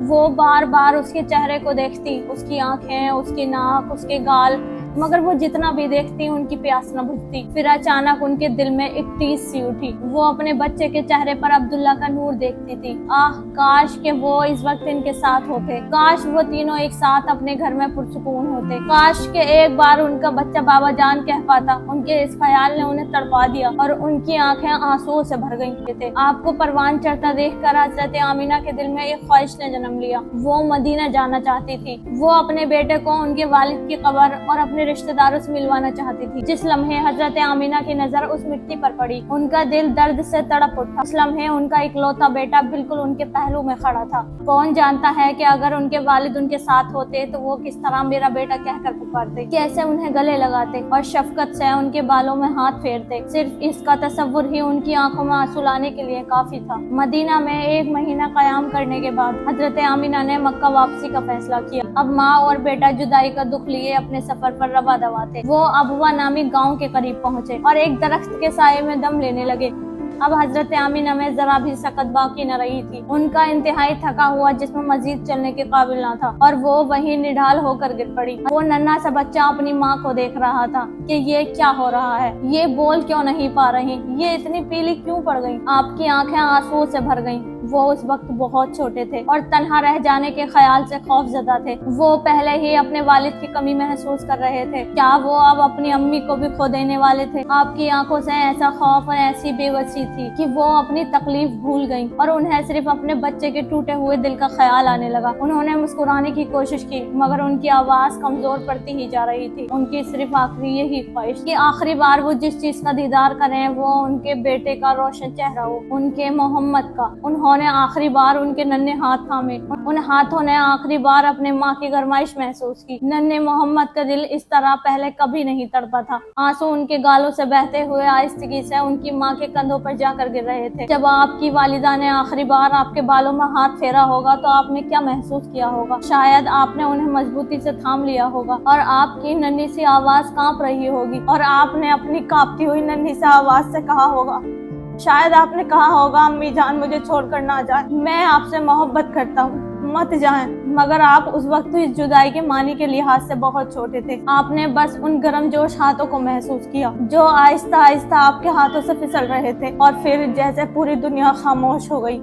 وہ بار بار اس کے چہرے کو دیکھتی، اس کی آنکھیں، اس کی ناک، اس کے گال، مگر وہ جتنا بھی دیکھتی ان کی پیاس نہ بجھتی۔ پھر اچانک ان کے دل میں ایک ٹیس سی اٹھی، وہ اپنے بچے کے چہرے پر عبداللہ کا نور دیکھتی تھی۔ کاش کہ وہ اس وقت ان کے ساتھ ہوتے، کاش وہ تینوں ایک ساتھ اپنے گھر میں پرسکون ہوتے، کاش کہ ایک بار ان کا بچہ بابا جان کہہ پاتا۔ ان کے اس خیال نے انہیں تڑپا دیا اور ان کی آنکھیں آنسوؤں سے بھر گئیں۔ آپ کو پروان چڑھتا دیکھ کر حضرت آمینہ کے دل میں ایک خواہش نے جنم لیا، وہ مدینہ جانا چاہتی تھی۔ وہ اپنے بیٹے کو ان کے والد کی قبر اور اپنے رشتہ داروں سے ملوانا چاہتی تھی۔ جس لمحے حضرت آمینہ کی نظر اس مٹی پر پڑی، ان کا دل درد سے تڑپ اٹھا۔ اس لمحے ان کا اکلوتا بیٹا بالکل ان کے پہلو میں کھڑا تھا۔ کون جانتا ہے کہ اگر ان کے والد ان کے ساتھ ہوتے تو وہ کس طرح میرا بیٹا کہہ کر پکارتے، کیسے انہیں گلے لگاتے اور شفقت سے ان کے بالوں میں ہاتھ پھیرتے۔ صرف اس کا تصور ہی ان کی آنکھوں میں آنسو لانے کے لیے کافی تھا۔ مدینہ میں 1 مہینہ قیام کرنے کے بعد حضرت آمینہ نے مکہ واپسی کا فیصلہ کیا۔ اب ماں اور بیٹا جدائی کا دکھ لیے اپنے سفر پر روا دوا تھے۔ وہ ابوا نامی گاؤں کے قریب پہنچے اور ایک درخت کے سائے میں دم لینے لگے۔ اب حضرت آمینہ میں ذرا بھی سکت باقی نہ رہی تھی۔ ان کا انتہائی تھکا ہوا جسم مزید چلنے کے قابل نہ تھا اور وہ وہیں نڈھال ہو کر گر پڑی۔ وہ ننھا سا بچہ اپنی ماں کو دیکھ رہا تھا کہ یہ کیا ہو رہا ہے، یہ بول کیوں نہیں پا رہی، یہ اتنی پیلی کیوں پڑ گئی۔ آپ کی آنکھیں آنسوؤں سے بھر گئیں۔ وہ اس وقت بہت چھوٹے تھے اور تنہا رہ جانے کے خیال سے خوف زدہ تھے۔ وہ پہلے ہی اپنے والد کی کمی محسوس کر رہے تھے، کیا وہ اب اپنی امی کو بھی کھو دینے والے تھے۔ آپ کی آنکھوں سے ایسا خوف اور ایسی بے بسی تھی کہ وہ اپنی تکلیف بھول گئیں اور انہیں صرف اپنے بچے کے ٹوٹے ہوئے دل کا خیال آنے لگا۔ انہوں نے مسکرانے کی کوشش کی مگر ان کی آواز کمزور پڑتی ہی جا رہی تھی۔ ان کی صرف آخری یہی خواہش کہ آخری بار وہ جس چیز کا دیدار کریں وہ ان کے بیٹے کا روشن چہرہ ہو، ان کے محمد کا۔ انہوں نے آخری بار ان کے ننھے ہاتھ تھامے، ان ہاتھوں نے آخری بار اپنے ماں کی گرمائش محسوس کی۔ ننھے محمد کا دل اس طرح پہلے کبھی نہیں تڑپا تھا۔ آنسو ان کے گالوں سے بہتے ہوئے آہستگی سے ان کی ماں کے کندھوں پر جا کر گر رہے تھے۔ جب آپ کی والدہ نے آخری بار آپ کے بالوں میں ہاتھ پھیرا ہوگا تو آپ نے کیا محسوس کیا ہوگا؟ شاید آپ نے انہیں مضبوطی سے تھام لیا ہوگا اور آپ کی ننھی سی آواز کانپ رہی ہوگی اور آپ نے اپنی کانپتی ہوئی ننھی سی آواز سے کہا ہوگا، شاید آپ نے کہا ہوگا، امی جان مجھے چھوڑ کر نہ جائیں، میں آپ سے محبت کرتا ہوں، مت جائیں۔ مگر آپ اس وقت اس جدائی کے معنی کے لحاظ سے بہت چھوٹے تھے۔ آپ نے بس ان گرم جوش ہاتھوں کو محسوس کیا جو آہستہ آہستہ آپ کے ہاتھوں سے پھسل رہے تھے اور پھر جیسے پوری دنیا خاموش ہو گئی۔